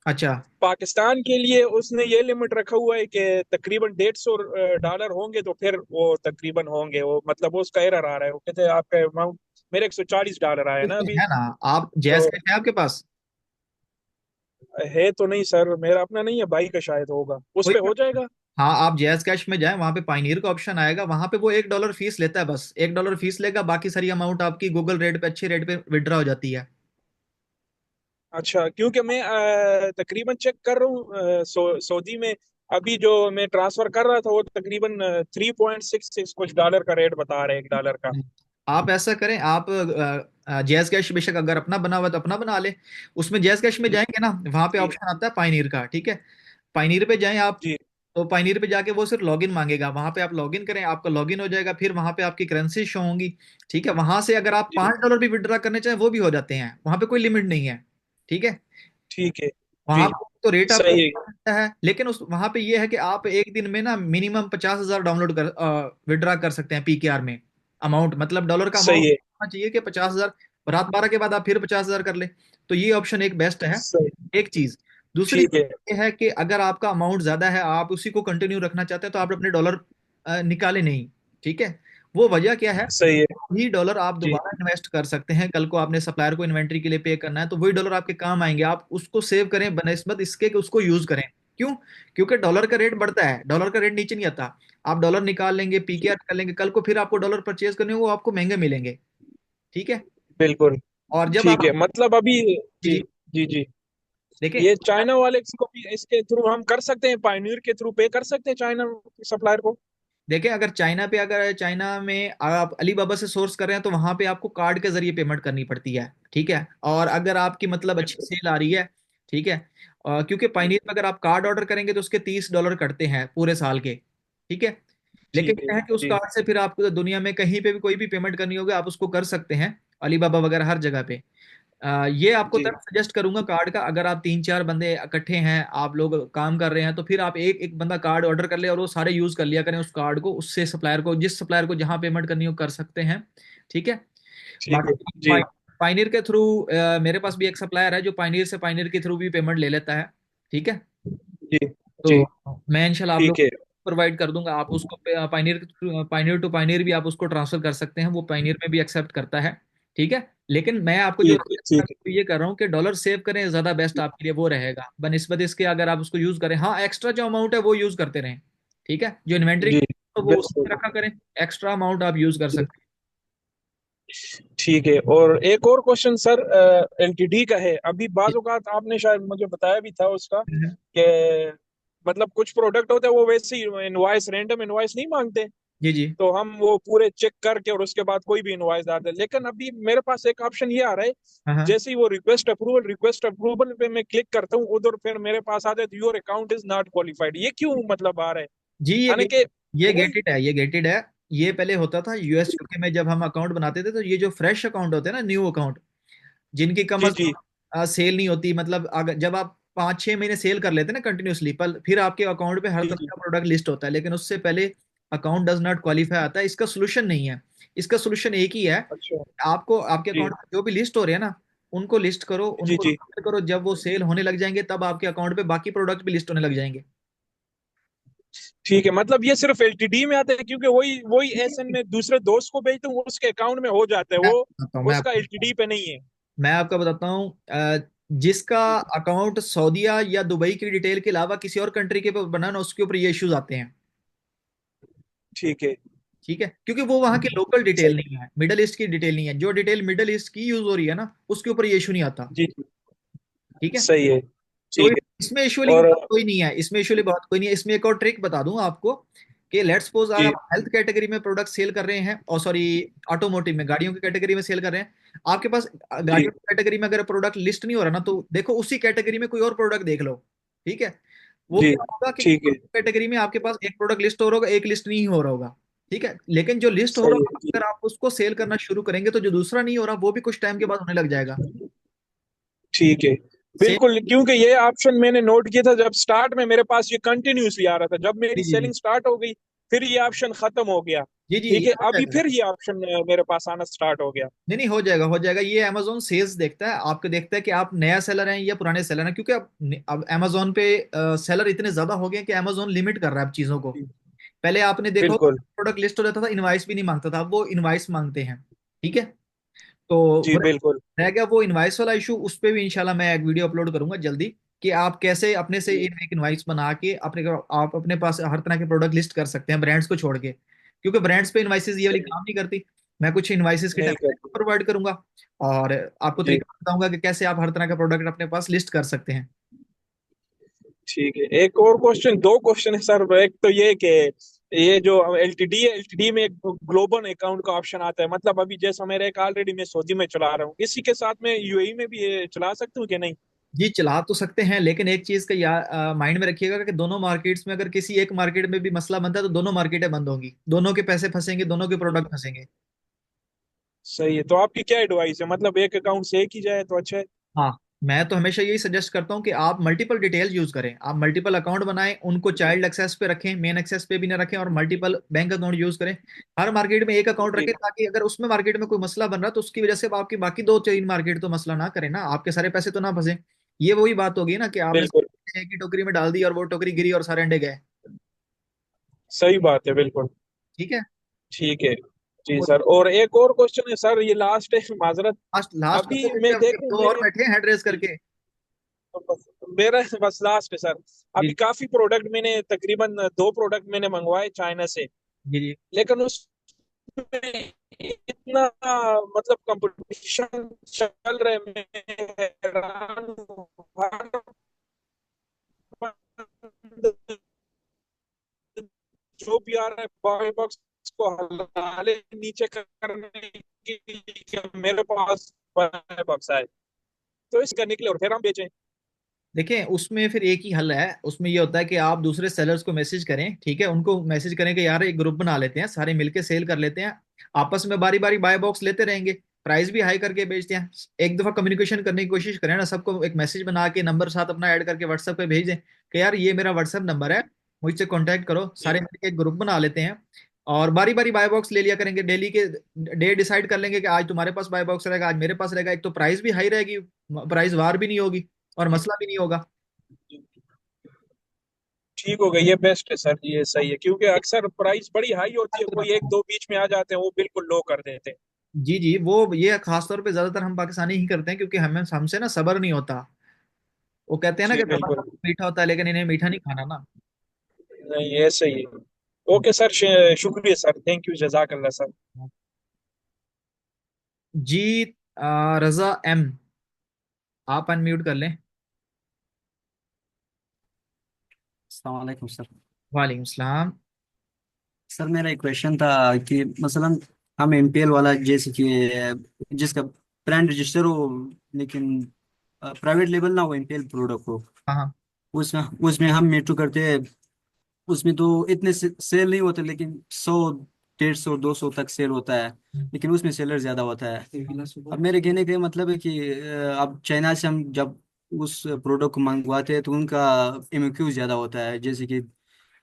अच्छा पाकिस्तान के लिए उसने ये लिमिट रखा हुआ है कि तकरीबन 150 डॉलर होंगे तो फिर वो तकरीबन होंगे, वो मतलब वो उसका एरर आ रहा है। वो कहते हैं आपका अमाउंट, मेरे 140 डॉलर आया ना उसमें अभी। है ना। आप जैज तो कैश है आपके पास? है तो नहीं सर, मेरा अपना नहीं है, भाई का शायद होगा, उस कोई पे हो जाएगा। हाँ, आप जैज कैश में जाएं, वहां पे पाइनियर का ऑप्शन आएगा, वहां पे वो $1 फीस लेता है, बस $1 फीस लेगा, बाकी सारी अमाउंट आपकी गूगल रेट पे, अच्छे रेट पे विड्रॉ हो जाती है। अच्छा, क्योंकि मैं तकरीबन चेक कर रहा हूँ सऊदी में अभी जो मैं ट्रांसफर कर रहा था वो तकरीबन 3.66 कुछ डॉलर का रेट बता रहे हैं, $1 का। आप ऐसा करें, आप जैज कैश बेशक अगर अपना बना हुआ है तो अपना बना ले। उसमें जैज कैश में जाएंगे ना, वहां पे जी ऑप्शन आता है पाइनियर का। ठीक है। पाइनियर पे जाएं आप। जी तो पाइनियर पे जाके वो सिर्फ लॉगिन मांगेगा, वहां पे आप लॉगिन करें, आपका लॉगिन हो जाएगा, फिर वहां पे आपकी करेंसी शो होंगी। ठीक है। वहां से अगर आप जी। $5 भी विड्रॉ करने चाहें वो भी हो जाते हैं, वहां पे कोई लिमिट नहीं है। ठीक है। ठीक है। वहां जी। पे तो रेट आपका सही है। मिलता है, लेकिन उस वहां पे ये है कि आप एक दिन में ना मिनिमम 50,000 डाउनलोड कर विड्रॉ कर सकते हैं पीकेआर में। अमाउंट मतलब डॉलर का अमाउंट सही है। होना चाहिए कि 50,000, रात 12 के बाद आप फिर 50,000 कर ले। तो ये ऑप्शन एक बेस्ट है। सही। एक चीज। दूसरी ठीक चीज है। ये है कि अगर आपका अमाउंट ज्यादा है, आप उसी को कंटिन्यू रखना चाहते हैं, तो आप अपने डॉलर निकाले नहीं। ठीक है। वो वजह क्या है? सही है। वही डॉलर आप जी। दोबारा इन्वेस्ट कर सकते हैं, कल को आपने सप्लायर को इन्वेंट्री के लिए पे करना है, तो वही डॉलर आपके काम आएंगे। आप उसको सेव करें बनस्बत इसके कि उसको यूज करें। क्यों? क्योंकि डॉलर का रेट बढ़ता है, डॉलर का रेट नीचे नहीं आता। आप डॉलर निकाल लेंगे, जी, पीकेआर कर लेंगे, कल को फिर आपको डॉलर परचेज करने होंगे, वो आपको महंगे मिलेंगे। ठीक है। बिल्कुल। और जब ठीक आप है, मतलब अभी। जी जी जी जी जी। देखिए, ये चाइना वाले को भी इसके थ्रू हम कर सकते हैं, पायनीर के थ्रू पे कर सकते हैं चाइना सप्लायर को। देखिए अगर चाइना पे, अगर चाइना में आप अलीबाबा से सोर्स कर रहे हैं, तो वहां पे आपको कार्ड के जरिए पेमेंट करनी पड़ती है। ठीक है। और अगर आपकी मतलब अच्छी बिल्कुल। सेल आ रही है, ठीक है, क्योंकि पाइनियर में अगर आप कार्ड ऑर्डर करेंगे तो उसके $30 कटते हैं पूरे साल के। ठीक है। लेकिन ठीक है। क्या है कि उस जी कार्ड से फिर आपको दुनिया में कहीं पे भी कोई भी पेमेंट करनी होगी, आप उसको कर सकते हैं, अलीबाबा वगैरह हर जगह पे। ये आपको जी। तब सजेस्ट करूंगा कार्ड का, अगर आप 3-4 बंदे इकट्ठे हैं, आप लोग काम कर रहे हैं, तो फिर आप एक एक बंदा कार्ड ऑर्डर कर ले और वो सारे यूज कर लिया करें उस कार्ड को, उससे सप्लायर को, जिस सप्लायर को जहां पेमेंट करनी हो कर सकते हैं। ठीक है। ठीक है। बाकी जी पाइनियर के थ्रू, मेरे पास भी एक सप्लायर है जो पाइनियर से पाइनियर के थ्रू भी पेमेंट ले लेता है। ठीक है। जी जी। तो मैं इंशाल्लाह आप लोग ठीक है। प्रोवाइड कर दूंगा, आप उसको पाइनियर, पाइनियर टू पाइनियर भी आप उसको ट्रांसफर कर सकते हैं, वो पाइनियर में भी एक्सेप्ट करता है। ठीक है। लेकिन मैं आपको जो ठीक है, ठीक है। ये कर रहा हूँ कि डॉलर सेव करें, ज्यादा बेस्ट आपके लिए वो रहेगा बनिस्बत इसके, अगर आप उसको यूज करें, हाँ एक्स्ट्रा जो अमाउंट है वो यूज करते रहें। ठीक है, जो इन्वेंट्री जी, तो वो उसमें बिल्कुल। रखा करें, एक्स्ट्रा अमाउंट आप यूज कर सकते ठीक है। और एक और क्वेश्चन सर, एलटीडी का है। अभी हैं। बाज़ औक़ात आपने शायद मुझे बताया भी था उसका, जी कि मतलब कुछ प्रोडक्ट होते हैं वो वैसे ही इनवॉइस, रैंडम इनवॉइस नहीं मांगते, जी जी। तो हम वो पूरे चेक करके और उसके बाद कोई भी इनवॉइस डालते हैं। लेकिन अभी मेरे पास एक ऑप्शन ये आ रहा है, हाँ हाँ। जैसे ही वो रिक्वेस्ट अप्रूवल पे मैं क्लिक करता हूँ, उधर फिर मेरे पास आ जाता है your account is not qualified. ये क्यों मतलब आ रहा है? जी यानी कि ये वही। गेटेड है, ये गेटेड है। ये पहले होता था यूएस यूके में, जब हम अकाउंट बनाते थे तो ये जो फ्रेश अकाउंट होते हैं ना, न्यू अकाउंट, जिनकी कम जी, अज जी, कम सेल नहीं होती, मतलब अगर जब आप 5-6 महीने सेल कर लेते हैं ना कंटिन्यूसली, पर फिर आपके अकाउंट पे हर जी, तरह जी। का प्रोडक्ट लिस्ट होता है, लेकिन उससे पहले अकाउंट डज नॉट क्वालिफाई आता है। इसका सोल्यूशन नहीं है, इसका सोल्यूशन एक ही है। अच्छा। आपको आपके जी, अकाउंट में जो भी लिस्ट हो रहे हैं ना, उनको लिस्ट करो, जी, उनको जी। register करो। जब वो सेल होने लग जाएंगे तब आपके अकाउंट पे बाकी प्रोडक्ट भी लिस्ट होने लग जाएंगे। ठीक है, मतलब ये सिर्फ एलटीडी में आता है, क्योंकि वही वही एसएन में दूसरे दोस्त को भेजता हूँ, उसके अकाउंट में हो जाता है मैं वो, बताता हूँ मैं उसका आपको एलटीडी पे नहीं है। मैं आपको बताता हूँ, जिसका अकाउंट सऊदीया या दुबई की डिटेल के अलावा किसी और कंट्री के ऊपर बना ना, उसके ऊपर ये इश्यूज आते हैं। ठीक है। ठीक है, क्योंकि वो वहां की लोकल डिटेल सही। नहीं है, मिडल ईस्ट की डिटेल नहीं है। जो डिटेल मिडल ईस्ट की यूज हो रही है ना, उसके ऊपर ये इशू नहीं आता। जी, जी। ठीक है। सही है। तो ठीक है। इसमें इशू वाली और बात कोई नहीं है, इसमें इशू वाली बात कोई नहीं है। इसमें एक और ट्रिक बता दूं आपको, कि लेट्स सपोज अगर जी, आप हेल्थ कैटेगरी में प्रोडक्ट सेल कर रहे हैं, और सॉरी, ऑटोमोटिव में, गाड़ियों की कैटेगरी में सेल कर रहे हैं, आपके पास जी, गाड़ियों की कैटेगरी में अगर प्रोडक्ट लिस्ट नहीं हो रहा ना, तो देखो उसी कैटेगरी में कोई और प्रोडक्ट देख लो। ठीक है। वो जी। क्या होगा कि ठीक है। कैटेगरी में आपके पास एक प्रोडक्ट लिस्ट हो रहा होगा, एक लिस्ट नहीं हो रहा होगा। ठीक है, लेकिन जो लिस्ट हो रहा सही होगा, है जी। अगर आप उसको सेल करना शुरू करेंगे तो जो दूसरा नहीं हो रहा वो भी कुछ टाइम के बाद होने लग जाएगा। ठीक है, सेम। बिल्कुल। क्योंकि ये ऑप्शन मैंने नोट किया था जब स्टार्ट में मेरे पास ये कंटिन्यूसली आ रहा था, जब जी मेरी जी जी सेलिंग स्टार्ट हो गई फिर ये ऑप्शन खत्म हो गया। जी जी, ठीक ये है, हो अभी जाएगा। फिर ये ऑप्शन मेरे पास आना स्टार्ट हो गया। नहीं नहीं, हो जाएगा हो जाएगा। ये अमेजोन सेल्स देखता है, आपको देखता है कि आप नया सेलर हैं या पुराने सेलर हैं, क्योंकि अब अमेजोन पे सेलर इतने ज्यादा हो गए हैं कि अमेजोन लिमिट कर रहा है अब चीजों को। जी, पहले आपने देखो, बिल्कुल। प्रोडक्ट लिस्ट हो जाता था, इनवाइस भी नहीं मांगता था, अब वो इनवाइस मांगते हैं। ठीक है। तो जी, वो बिल्कुल। रह गया वो इनवाइस वाला इशू, उस पे भी इंशाल्लाह मैं एक वीडियो अपलोड करूंगा जल्दी, कि आप कैसे अपने से जी, एक इनवाइस बना के आप अपने पास हर तरह के प्रोडक्ट लिस्ट कर सकते हैं, ब्रांड्स को छोड़ के, क्योंकि ब्रांड्स पे इनवाइसेस ये वाली सही। काम नहीं करती। मैं कुछ इनवाइसेस की नहीं टेम्पलेट करती। प्रोवाइड करूंगा, और आपको जी। तरीका बताऊंगा कि कैसे आप हर तरह का प्रोडक्ट अपने पास लिस्ट कर सकते हैं। ठीक है, एक और क्वेश्चन, दो क्वेश्चन है सर। एक तो ये कि ये जो एलटीडी है, एलटीडी में एक ग्लोबल अकाउंट का ऑप्शन आता है, मतलब अभी जैसा मेरा एक ऑलरेडी मैं सऊदी में चला रहा हूँ, इसी के साथ में यूएई में भी ये चला सकता हूँ कि नहीं? जी चला तो सकते हैं, लेकिन एक चीज का या माइंड में रखिएगा कि दोनों मार्केट्स में अगर किसी एक मार्केट में भी मसला बनता है तो दोनों मार्केटें बंद होंगी, दोनों के पैसे फंसेंगे, दोनों के प्रोडक्ट फंसेंगे। सही है। तो आपकी क्या एडवाइस है, मतलब एक अकाउंट से एक ही जाए तो अच्छा है? हाँ, मैं तो हमेशा यही सजेस्ट करता हूँ कि आप मल्टीपल डिटेल्स यूज करें, आप मल्टीपल अकाउंट बनाएं, उनको चाइल्ड एक्सेस पे रखें, मेन एक्सेस पे भी ना रखें, और मल्टीपल बैंक अकाउंट यूज करें। हर मार्केट में एक अकाउंट जी, रखें, ताकि अगर उसमें मार्केट में कोई मसला बन रहा तो उसकी वजह से आपकी बाकी दो तीन मार्केट तो मसला ना करें ना, आपके सारे पैसे तो ना फंसे। ये वही बात होगी ना, कि आपने बिल्कुल। एक ही टोकरी में डाल दी और वो टोकरी गिरी और सारे अंडे गए। सही बात है, बिल्कुल। ठीक है। ठीक है। जी सर, और एक और क्वेश्चन है सर, ये लास्ट है, माजरत। लास्ट लास्ट अभी मैं कर देखूं दो, और मेरे, बैठे हैं ड्रेस जी, करके। तो मेरा बस लास्ट है सर। जी अभी काफी प्रोडक्ट मैंने, तकरीबन दो प्रोडक्ट मैंने मंगवाए चाइना से, जी जी। लेकिन उसमें इतना मतलब कंपटीशन चल रहा है, मैं हैरान हूँ। हर बंद जो भी आ रहा है बाय बॉक्स को हलाले नीचे करने की कि मेरे पास बाय बॉक्स आए, तो इसका निकले और फिर हम बेचें। देखें, उसमें फिर एक ही हल है। उसमें ये होता है कि आप दूसरे सेलर्स को मैसेज करें, ठीक है, उनको मैसेज करें कि यार एक ग्रुप बना लेते हैं, सारे मिलके सेल कर लेते हैं, आपस में बारी बारी बाय बॉक्स लेते रहेंगे, प्राइस भी हाई करके बेचते हैं। एक दफा कम्युनिकेशन करने की कोशिश करें ना, सबको एक मैसेज बना के नंबर साथ अपना ऐड करके व्हाट्सएप पे भेज दें कि यार ये मेरा व्हाट्सएप नंबर है, मुझसे कॉन्टैक्ट करो, सारे मिलके एक ग्रुप बना लेते हैं, और बारी बारी बाय बॉक्स ले लिया करेंगे। डेली के डे डिसाइड कर लेंगे कि आज तुम्हारे पास बाय बॉक्स रहेगा, आज मेरे पास रहेगा। एक तो प्राइस भी हाई रहेगी, प्राइस वार भी नहीं होगी, और मसला भी नहीं होगा। ठीक हो गया, ये बेस्ट है सर, ये सही है, क्योंकि अक्सर प्राइस बड़ी हाई होती है, कोई एक दो बीच में आ जाते हैं वो बिल्कुल लो कर देते हैं। जी जी, वो ये खास तौर पे ज्यादातर हम पाकिस्तानी ही करते हैं, क्योंकि हमें हमसे ना सब्र नहीं होता। वो कहते हैं ना जी कि बिल्कुल। नमक मीठा होता है, लेकिन इन्हें मीठा नहीं खाना ना। नहीं ये सही है। ओके सर, शुक्रिया सर, थैंक यू, जजाकल्ला सर। जी। रजा एम, आप अनम्यूट कर लें। अस्सलाम वालेकुम सर। वालेकुम सलाम। सर मेरा एक क्वेश्चन था कि मसलन हम एमपीएल वाला, जैसे कि जिसका ब्रांड रजिस्टर हो लेकिन प्राइवेट लेवल ना हो एमपीएल प्रोडक्ट हो, हाँ हाँ। उसमें उसमें हम मेट्रो करते हैं। उसमें तो इतने सेल नहीं होते, लेकिन 100, 150, 200 तक सेल होता है। लेकिन उसमें सेलर ज्यादा होता है। अब मेरे कहने का मतलब है कि अब चाइना से हम जब उस प्रोडक्ट को मंगवाते हैं तो उनका एमक्यू ज्यादा होता है, जैसे कि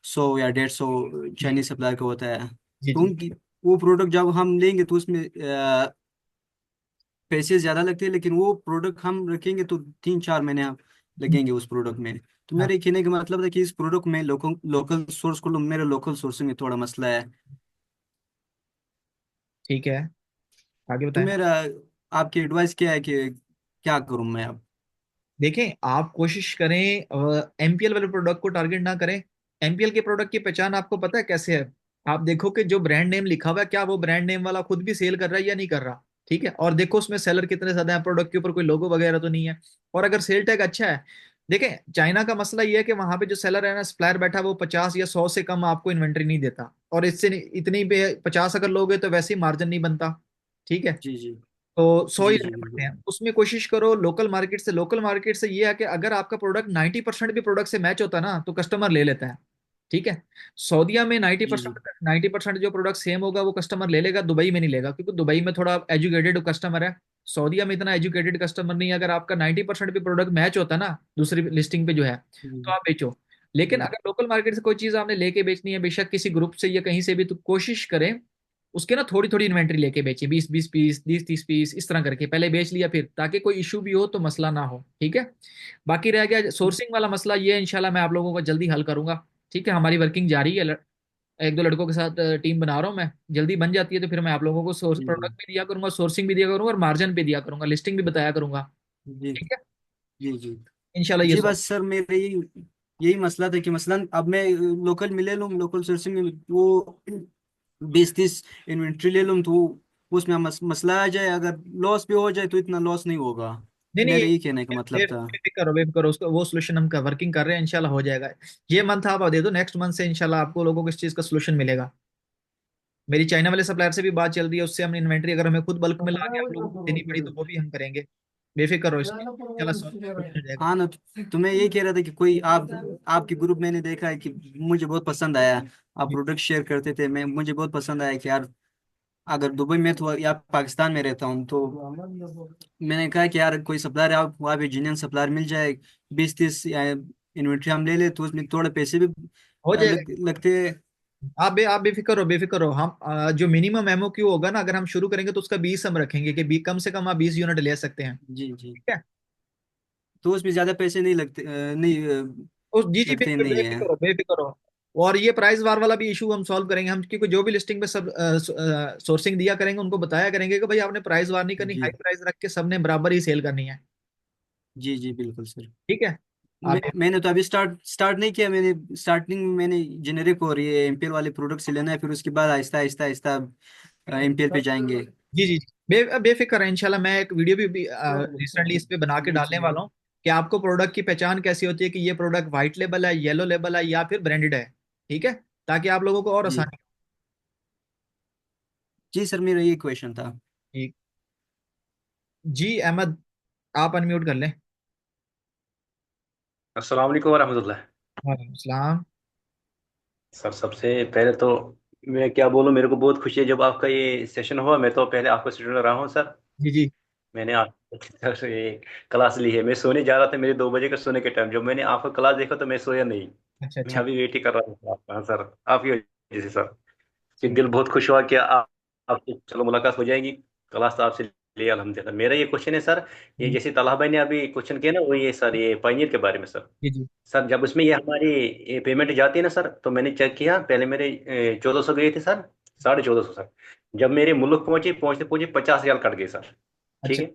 100 या 150 जी चाइनीज सप्लायर का होता है। जी तो जी। उनकी वो प्रोडक्ट जब हम लेंगे तो उसमें पैसे ज्यादा लगते हैं, लेकिन वो प्रोडक्ट हम रखेंगे तो 3-4 महीने हम लगेंगे उस प्रोडक्ट में। तो हाँ मेरे कहने का मतलब है कि इस प्रोडक्ट में लोकल लोकल सोर्स को, मेरे लोकल सोर्सिंग में थोड़ा मसला है। ठीक है, आगे तो बताएं। मेरा आपकी एडवाइस क्या है कि क्या करूं मैं अब? देखें, आप कोशिश करें एमपीएल वाले प्रोडक्ट को टारगेट ना करें। एमपीएल के प्रोडक्ट की पहचान आपको पता है कैसे है? आप देखो कि जो ब्रांड नेम लिखा हुआ है, क्या वो ब्रांड नेम वाला खुद भी सेल कर रहा है या नहीं कर रहा। ठीक है, और देखो उसमें सेलर कितने ज्यादा है, प्रोडक्ट के ऊपर कोई लोगो वगैरह तो नहीं है। और अगर सेल टैग अच्छा है, देखें चाइना का मसला ये है कि वहां पे जो सेलर है ना, सप्लायर बैठा है, वो 50 या 100 से कम आपको इन्वेंट्री नहीं देता। और इससे इतनी पे 50 अगर लोगे तो वैसे ही मार्जिन नहीं बनता। ठीक है, जी जी। तो 100 ही जी जी लेने पड़ते बिल्कुल। हैं उसमें। कोशिश करो लोकल मार्केट से। लोकल मार्केट से ये है कि अगर आपका प्रोडक्ट 90% भी प्रोडक्ट से मैच होता है ना, तो कस्टमर ले लेता है। ठीक है, सऊदीया में नाइन्टी जी जी। परसेंट 90% जो प्रोडक्ट सेम होगा वो कस्टमर ले लेगा, दुबई में नहीं लेगा, क्योंकि दुबई में थोड़ा एजुकेटेड कस्टमर है। सऊदीया में इतना एजुकेटेड कस्टमर नहीं है। अगर आपका 90% भी प्रोडक्ट मैच होता है ना दूसरी लिस्टिंग पे जो है, तो जी आप बेचो। लेकिन जी अगर लोकल मार्केट से कोई चीज आपने लेके बेचनी है, बेशक किसी ग्रुप से या कहीं से भी, तो कोशिश करें उसके ना थोड़ी थोड़ी इन्वेंट्री लेके बेचे, 20-20 पीस, 30-30 पीस, इस तरह करके पहले बेच लिया फिर, ताकि कोई इशू भी हो तो मसला ना हो। ठीक है, बाकी रह गया सोर्सिंग वाला मसला, ये इंशाल्लाह मैं आप लोगों को जल्दी हल करूंगा। ठीक है, हमारी वर्किंग जारी है। एक दो लड़कों के साथ टीम बना रहा हूँ मैं। जल्दी बन जाती है तो फिर मैं आप लोगों को सोर्स जी प्रोडक्ट भी दिया करूंगा, सोर्सिंग भी दिया करूंगा, और मार्जिन भी दिया करूंगा, लिस्टिंग भी बताया करूंगा। जी। ठीक है, जी जी। इंशाल्लाह ये जी सॉल्व। बस सर मेरे यही मसला था कि मसलन अब मैं लोकल में ले लूँ, लोकल सोर्सिंग में वो 20-30 इन्वेंट्री ले लूँ, तो उसमें मसला आ जाए, अगर लॉस भी हो जाए तो इतना लॉस नहीं होगा। नहीं नहीं, मेरे यही कहने का मतलब था। बेफिक्र करो उसको, वो सोल्यूशन हम वर्किंग कर रहे हैं, इंशाल्लाह हो जाएगा। ये मंथ आप दे दो, नेक्स्ट मंथ से इंशाल्लाह आपको लोगों को इस चीज का सोल्यूशन मिलेगा। मेरी चाइना वाले सप्लायर से भी बात चल रही है, उससे हमने इन्वेंट्री अगर हमें खुद बल्क में ला के आप लोगों को देनी पड़ी तो वो भी हम करेंगे। बेफिक्र रहो इसकी, इंशाल्लाह solution हो जाएगा। हाँ ना, तो मैं यही कह रहा था कि कोई आपके ग्रुप मैंने देखा है कि मुझे बहुत पसंद आया। आप जी प्रोडक्ट शेयर करते थे, मैं मुझे बहुत पसंद आया कि यार अगर दुबई में तो या पाकिस्तान में रहता हूँ, तो मैंने कहा कि यार कोई सप्लायर, आप वहाँ पे जीनियन सप्लायर मिल जाए, 20-30 इन्वेंट्री हम ले ले तो उसमें थोड़े पैसे भी हो जाएगा। लगते। आप बेफिक्र हो, बेफिक्र हो। हम जो मिनिमम एमओक्यू होगा ना, अगर हम शुरू करेंगे तो उसका 20 हम रखेंगे कि कम से कम आप 20 यूनिट ले सकते हैं। जी जी। ठीक है, तो उसमें ज्यादा पैसे नहीं लगते, नहीं उस जी जी लगते बिल्कुल, नहीं है। बेफिक्र हो, बेफिक्र हो। और ये प्राइस वार वाला भी इशू हम सॉल्व करेंगे। हम क्योंकि जो भी लिस्टिंग पे सब सोर्सिंग दिया करेंगे, उनको बताया करेंगे कि भाई आपने प्राइस वार नहीं करनी, हाई जी प्राइस रख के सबने बराबर ही सेल करनी है। जी। जी बिल्कुल सर। ठीक है, आप मैंने तो अभी स्टार्ट नहीं किया। मैंने स्टार्टिंग में मैंने जेनेरिक और ये एमपीएल वाले प्रोडक्ट से लेना है, फिर उसके बाद आहिस्ता आहिस्ता आहिस्ता एमपीएल पे जाएंगे। जी जी जी, बेफिक्र है। इंशाल्लाह मैं एक वीडियो भी रिसेंटली इस पे बना के जी डालने जी। वाला हूँ कि आपको प्रोडक्ट की पहचान कैसी होती है, कि ये प्रोडक्ट व्हाइट लेबल है, येलो लेबल है, या फिर ब्रांडेड है। ठीक है, ताकि आप लोगों को और जी आसानी जी सर, मेरा ये क्वेश्चन था। हो। जी अहमद, आप अनम्यूट कर लें। अस्सलाम वालेकुम वरहमतुल्लाह। वालेकुम सलाम। सर सबसे पहले तो मैं क्या बोलूं, मेरे को बहुत खुशी है जब आपका ये सेशन हुआ। मैं तो पहले आपका स्टूडेंट रहा हूं सर। जी जी। मैंने आप सर ये क्लास ली है। मैं सोने जा रहा था, मेरे 2 बजे का सोने के टाइम, जब मैंने आपका क्लास देखा तो मैं सोया नहीं। अच्छा मैं अच्छा। अभी वेट ही कर रहा था आपका। हाँ सर, आपकी वजह से सर। कि दिल बहुत खुश हुआ कि आपकी चलो मुलाकात हो जाएगी। क्लास तो आपसे लिए अल्हम्दुलिल्लाह। मेरा ये क्वेश्चन है सर, ये जी जैसे तलहा भाई ने अभी क्वेश्चन किया ना, वो ये सर ये पाइनियर के बारे में सर। जी जी। सर जब उसमें ये हमारी ये पेमेंट जाती है ना सर, तो मैंने चेक किया, पहले मेरे 1400 गए थे सर। 1450 सर। जब मेरे मुल्क पहुंचे, पहुंचते पहुंचे 50 रियाल कट गए सर। ठीक अच्छा, है।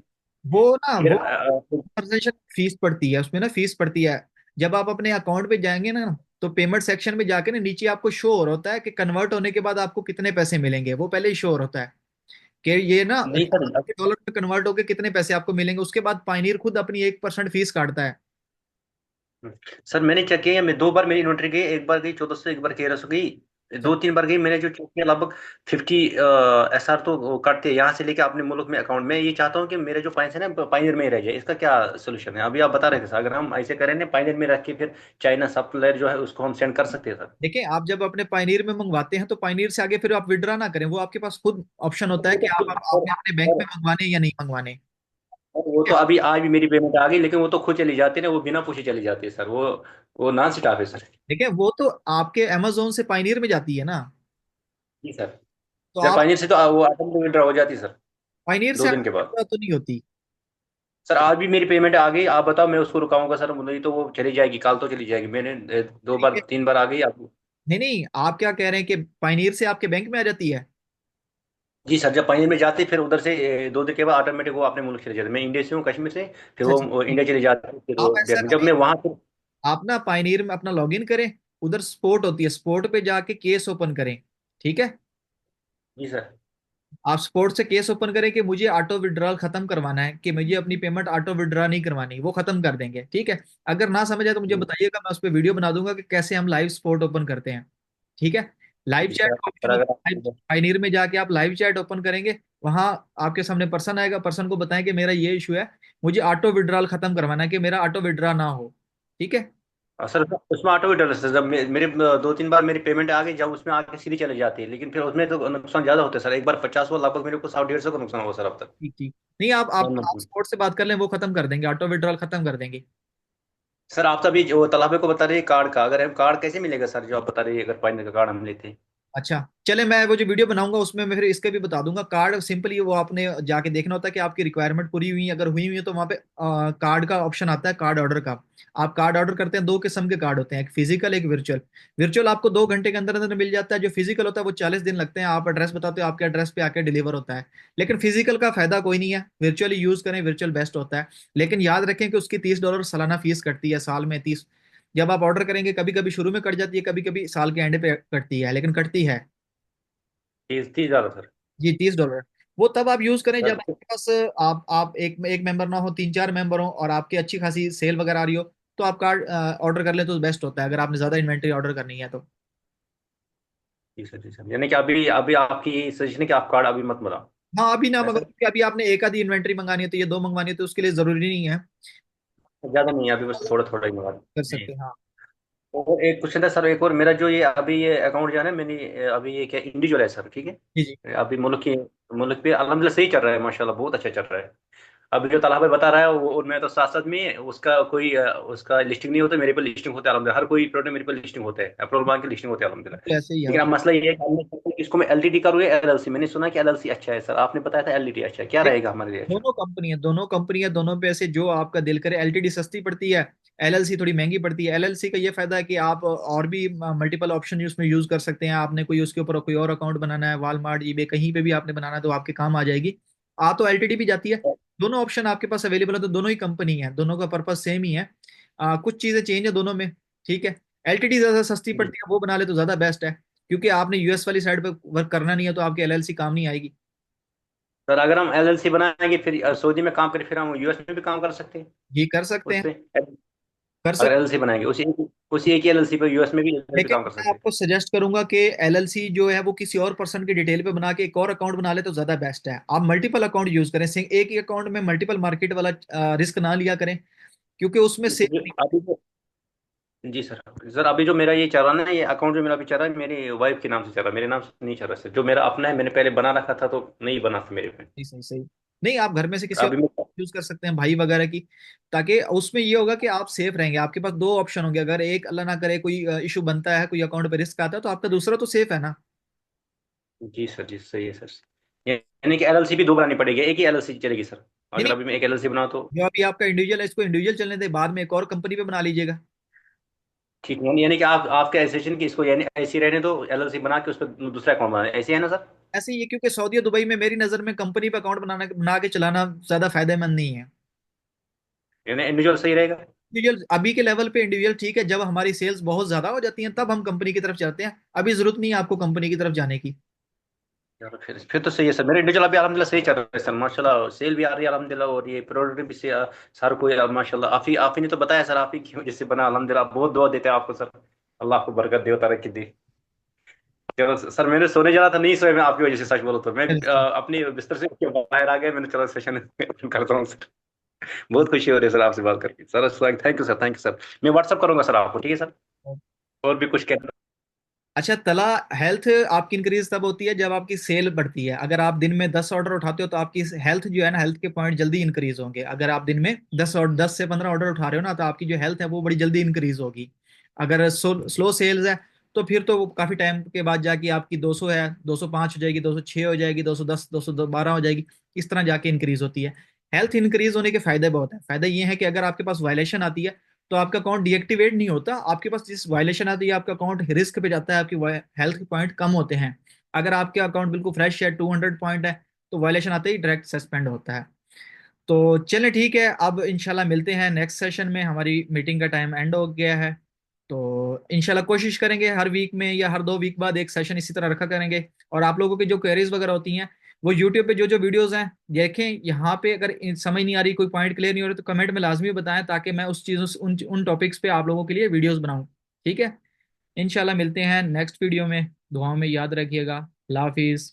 वो ना फिर वो ट्रांजेक्शन फीस पड़ती है, उसमें ना फीस पड़ती है। जब आप अपने अकाउंट पे जाएंगे ना, तो पेमेंट सेक्शन में जाके ना नीचे आपको शो हो रहा होता है कि कन्वर्ट होने के बाद आपको कितने पैसे मिलेंगे, वो पहले ही शो हो रहा होता है कि ये ना नहीं सर। डॉलर में कन्वर्ट होके कितने पैसे आपको मिलेंगे। उसके बाद पाइनियर खुद अपनी 1% फीस काटता है। सर मैंने चेक किया, मैं 2 बार मेरी इन्वेंट्री गई, एक बार गई 1400, एक बार 1300 गई, अच्छा, 2-3 बार गई। मैंने जो चेक किया लगभग 50 SR तो वो काटते हैं यहाँ से लेके अपने मुल्क में अकाउंट में। ये चाहता हूँ कि मेरे जो पैसे हैं ना पाइनियर में ही रह जाए, इसका क्या सोल्यूशन है? अभी आप बता रहे थे सर, अगर हम ऐसे करें ना पाइनियर में रख के फिर चाइना सप्लायर जो है उसको हम सेंड कर सकते हैं सर। देखिए आप जब अपने पाइनियर में मंगवाते हैं तो पाइनियर से आगे फिर आप विड्रा ना करें, वो आपके पास खुद ऑप्शन होता है कि आप आपने अपने बैंक में मंगवाने या नहीं मंगवाने। वो तो अभी आज भी मेरी पेमेंट आ गई, लेकिन वो तो खुद चली जाती है ना, वो बिना पूछे चली जाती है सर। वो नॉन स्टॉप है सर। देखिए वो तो आपके अमेजोन से पाइनियर में जाती है ना, जी सर। तो सर आप पाइनियर से तो वो ऑटोमेटिक विड्रॉ हो जाती है सर, पाइनियर से 2 दिन के आपकी बाद। विड्रा तो नहीं होती। सर आज भी मेरी पेमेंट आ गई, आप बताओ मैं उसको रुकाऊंगा सर? नहीं तो वो चली जाएगी, कल तो चली जाएगी। मैंने 2 बार 3 बार आ गई आप। नहीं नहीं, आप क्या कह रहे हैं कि पाइनियर से आपके बैंक में आ जाती है? जी सर, जब पानी में जाते फिर उधर से 2 दिन के बाद ऑटोमेटिक वो अपने मुल्क चले जाते। मैं इंडिया से हूँ, कश्मीर से। फिर अच्छा अच्छा, वो ठीक इंडिया है। चले जाते हैं, फिर आप वो ऐसा बैंक में जब करें, मैं वहां फिर। आप ना पाइनियर में अपना लॉगिन करें, उधर स्पोर्ट होती है, स्पोर्ट पे जाके केस ओपन करें। ठीक है, जी सर। आप स्पोर्ट से केस ओपन करें कि मुझे ऑटो विड्रॉल खत्म करवाना है, कि मुझे अपनी पेमेंट ऑटो विड्रॉ नहीं करवानी, वो खत्म कर देंगे। ठीक है, अगर ना समझ आए तो मुझे जी बताइएगा, मैं उस पर वीडियो बना दूंगा कि कैसे हम लाइव स्पोर्ट ओपन करते हैं। ठीक है, लाइव जी चैट सर। का सर ऑप्शन अगर होता है, पाइनियर में जाके आप लाइव चैट ओपन करेंगे, वहां आपके सामने पर्सन आएगा, पर्सन को बताएं कि मेरा ये इशू है, मुझे ऑटो विड्रॉल खत्म करवाना है, कि मेरा ऑटो विड्रॉ ना हो। ठीक है, सर उसमें ऑटो विड्रॉल सर, जब मेरे 2-3 बार मेरी पेमेंट आ गई, जब उसमें आके सीधी चली जाती है, लेकिन फिर उसमें तो नुकसान ज्यादा होता है सर। एक बार 50 हुआ, लगभग मेरे को 100-150 का नुकसान हुआ सर अब तक। ठीक ठीक। नहीं, आप हाँ। स्पोर्ट से बात कर लें, वो खत्म कर देंगे, ऑटो विड्रॉल खत्म कर देंगे। सर आप तो अभी जो तलाबे को बता रहे हैं कार्ड का, अगर हम कार्ड कैसे मिलेगा सर, जो आप बता रहे हैं अगर पानी का कार्ड हम लेते हैं? अच्छा, चले मैं वो जो वीडियो बनाऊंगा उसमें मैं फिर इसके भी बता दूंगा। कार्ड सिंपली वो आपने जाके देखना होता है कि आपकी रिक्वायरमेंट पूरी हुई है, अगर हुई हुई है तो वहाँ पे कार्ड का ऑप्शन आता है, कार्ड ऑर्डर का। आप कार्ड ऑर्डर करते हैं, दो किस्म के कार्ड होते हैं, एक फिजिकल एक वर्चुअल। वर्चुअल आपको 2 घंटे के अंदर अंदर मिल जाता है, जो फिजिकल होता है वो 40 दिन लगते हैं। आप एड्रेस बताते हो, आपके एड्रेस पे आके डिलीवर होता है। लेकिन फिजिकल का फायदा कोई नहीं है, वर्चुअली यूज करें, वर्चुअल बेस्ट होता है। लेकिन याद रखें कि उसकी $30 सालाना फीस कटती है, साल में 30। जब आप ऑर्डर करेंगे, कभी कभी शुरू में कट जाती है, कभी कभी साल के एंड पे कटती है, लेकिन कटती है। 30 30 ज्यादा सर। जी, $30। वो तब आप यूज करें जब सर आपके पास आप एक एक मेंबर ना हो, 3-4 मेंबर हो, और आपकी अच्छी खासी सेल वगैरह आ रही हो, तो आप कार्ड ऑर्डर कर लें तो बेस्ट होता है, अगर आपने ज्यादा इन्वेंट्री ऑर्डर करनी है तो। जी सर, जी सर, यानी कि अभी अभी आपकी सजेशन है कि आप कार्ड अभी मत बनाओ, हाँ, अभी ना ऐसा? मंगाओ, क्योंकि अभी आपने एक आधी इन्वेंट्री मंगानी है तो ये दो मंगवानी है, तो उसके लिए जरूरी नहीं है। ज्यादा नहीं है अभी, बस थोड़ा थोड़ा ही मंगा कर जी। सकते हैं, हाँ। और एक क्वेश्चन था सर, एक और मेरा जो ये अभी ये अकाउंट जो है ना, मैंने अभी ये क्या इंडिविजुअल है सर, ठीक जी जी। है? अभी मुल्क पे अल्हम्दुलिल्लाह सही चल रहा है, माशाल्लाह बहुत अच्छा चल रहा है। अभी जो ताला भाई बता रहा है वो, और मैं तो साथ साथ में उसका कोई उसका लिस्टिंग नहीं होता, मेरे पे लिस्टिंग होता है अलहमदिल्ला। हर कोई प्रोडक्ट मेरे पे लिस्टिंग होता है, अप्रोल बैंक की लिस्टिंग होती है अलहमदिल्ला। तो ऐसे ही है लेकिन अब मतलब। मसला ये है कि हमने सोचा कि इसको मैं एलटीडी करूँ या एलएलसी। मैंने सुना कि एलएलसी अच्छा है सर, आपने बताया था एलटीडी अच्छा है, क्या देख, रहेगा हमारे लिए अच्छा? दोनों कंपनी है, दोनों पे से जो आपका दिल करे। एलटीडी सस्ती पड़ती है, एलएलसी थोड़ी महंगी पड़ती है। एलएलसी का ये फायदा है कि आप और भी मल्टीपल ऑप्शन उसमें यूज कर सकते हैं। आपने कोई उसके ऊपर कोई और अकाउंट बनाना है, वॉलमार्ट, ईबे, कहीं पे भी आपने बनाना है तो आपके काम आ जाएगी। आ तो एलटीडी भी जाती है। दोनों ऑप्शन आपके पास अवेलेबल है, तो दोनों ही कंपनी है, दोनों का पर्पज सेम ही है। कुछ चीजें चेंज है दोनों में। ठीक है, एलटीडी ज्यादा सस्ती जी पड़ती है, वो बना ले तो ज्यादा बेस्ट है, क्योंकि आपने यूएस वाली साइड पे वर्क करना नहीं है, तो आपकी एलएलसी काम नहीं आएगी। सर, अगर हम एलएलसी बनाएंगे फिर सऊदी में काम करें, फिर हम यूएस में भी काम कर सकते हैं ये कर सकते उस हैं, पे? कर अगर सकते। एलएलसी बनाएंगे उसी एक ही एलएलसी पे यूएस में भी लेकिन काम कर मैं सकते हैं? आपको सजेस्ट करूंगा कि एलएलसी जो है वो किसी और पर्सन की डिटेल पे बना के एक और अकाउंट बना ले तो ज्यादा बेस्ट है। आप मल्टीपल अकाउंट यूज करें, एक ही अकाउंट में मल्टीपल मार्केट वाला रिस्क ना लिया करें, क्योंकि उसमें सेफ नहीं। अभी जी सर। सर अभी जो मेरा ये चल रहा है ना, ये अकाउंट जो मेरा अभी चल रहा है, मेरी वाइफ के नाम से चल रहा है, मेरे नाम से नहीं चल रहा सर। जो मेरा अपना है मैंने पहले बना रखा था, तो नहीं बना था मेरे पे। सही सही सही। नहीं, आप घर में से किसी और अभी मैं यूज कर सकते हैं, भाई वगैरह की, ताकि उसमें ये होगा कि आप सेफ रहेंगे। आपके पास दो ऑप्शन होंगे, अगर एक अल्लाह ना करे कोई इशू बनता है, कोई अकाउंट पे रिस्क आता है, तो आपका दूसरा तो सेफ है ना। जी सर, जी सही है सर। यानी कि एलएलसी भी दो बनानी पड़ेगी, एक ही एलएलसी चलेगी सर? नहीं अगर नहीं, अभी मैं एक एलएलसी बनाऊँ तो? जो अभी आपका इंडिविजुअल है, इसको इंडिविजुअल चलने दे, बाद में एक और कंपनी पे बना लीजिएगा। ठीक है, यानी कि आप आपके एसोसिएशन की इसको यानी ऐसी रहने दो, एलएलसी बना के उस पर दूसरा अकाउंट बनाए, ऐसे है ना सर? ऐसे ही है, क्योंकि सऊदी और दुबई में मेरी नज़र में कंपनी पे अकाउंट बना के चलाना ज़्यादा फायदेमंद नहीं है। यानी इंडिविजुअल सही रहेगा। इंडिविजुअल अभी के लेवल पे इंडिविजुअल ठीक है, जब हमारी सेल्स बहुत ज़्यादा हो जाती हैं तब हम कंपनी की तरफ जाते हैं, अभी ज़रूरत नहीं है आपको कंपनी की तरफ जाने की। यार फिर तो सही है सर, मेरे इंडिविजुअल अभी अलहमदिल्ला सही चल रहा है सर, माशाल्लाह सेल भी आ रही है अलहमदिल्ला, और ये प्रोडक्ट भी से सर कोई माशाल्लाह आप ही ने तो बताया सर, आप ही की वजह से बना अल्हम्दुलिल्लाह, बहुत दुआ देते हैं आपको सर, अल्लाह आपको बरकत दे, तरक्की दे। चलो सर, मैंने सोने जाना था, नहीं सोया मैं आपकी वजह से, सच बोलो तो मैं अपनी बिस्तर से उठ के बाहर आ गया, मैंने चलो सेशन करता हूँ सर। बहुत खुशी हो रही है सर आपसे बात करके sir, thank you sir, thank you sir. मैं व्हाट्सअप करूंगा सर आपको, ठीक है सर? और भी कुछ कहना? अच्छा तला, हेल्थ आपकी इंक्रीज तब होती है जब आपकी सेल बढ़ती है। अगर आप दिन में 10 ऑर्डर उठाते हो तो आपकी हेल्थ जो है ना, हेल्थ के पॉइंट जल्दी इंक्रीज होंगे। अगर आप दिन में 10 से 15 ऑर्डर उठा रहे हो ना, तो आपकी जो हेल्थ है वो बड़ी जल्दी इंक्रीज होगी। अगर स्लो सेल्स है तो फिर तो वो काफी टाइम के बाद जाके आपकी 200 है, 205 हो जाएगी, 206 हो जाएगी, 210, 212 हो जाएगी, इस तरह जाके इंक्रीज होती है। हेल्थ इंक्रीज होने के फायदे बहुत है। फायदा ये है कि अगर आपके पास वायलेशन आती है तो आपका अकाउंट डीएक्टिवेट नहीं होता, आपके पास जिस वायलेशन आती है आपका अकाउंट रिस्क पे जाता है, आपकी हेल्थ पॉइंट कम होते हैं। अगर आपके अकाउंट बिल्कुल फ्रेश है, 200 पॉइंट है, तो वायलेशन आते ही डायरेक्ट सस्पेंड होता है। तो चलें ठीक है, अब इंशाल्लाह मिलते हैं नेक्स्ट सेशन में, हमारी मीटिंग का टाइम एंड हो गया है। तो इंशाल्लाह कोशिश करेंगे हर वीक में या हर 2 वीक बाद एक सेशन इसी तरह रखा करेंगे। और आप लोगों की जो क्वेरीज वगैरह होती हैं वो यूट्यूब पे जो जो वीडियोस हैं देखें, यहाँ पे अगर समझ नहीं आ रही, कोई पॉइंट क्लियर नहीं हो रही, तो कमेंट में लाजमी बताएं, ताकि मैं उस चीज़ों से उन टॉपिक्स पे आप लोगों के लिए वीडियोस बनाऊं। ठीक है, इंशाल्लाह मिलते हैं नेक्स्ट वीडियो में, दुआओं में याद रखिएगा। अल्लाह हाफिज़।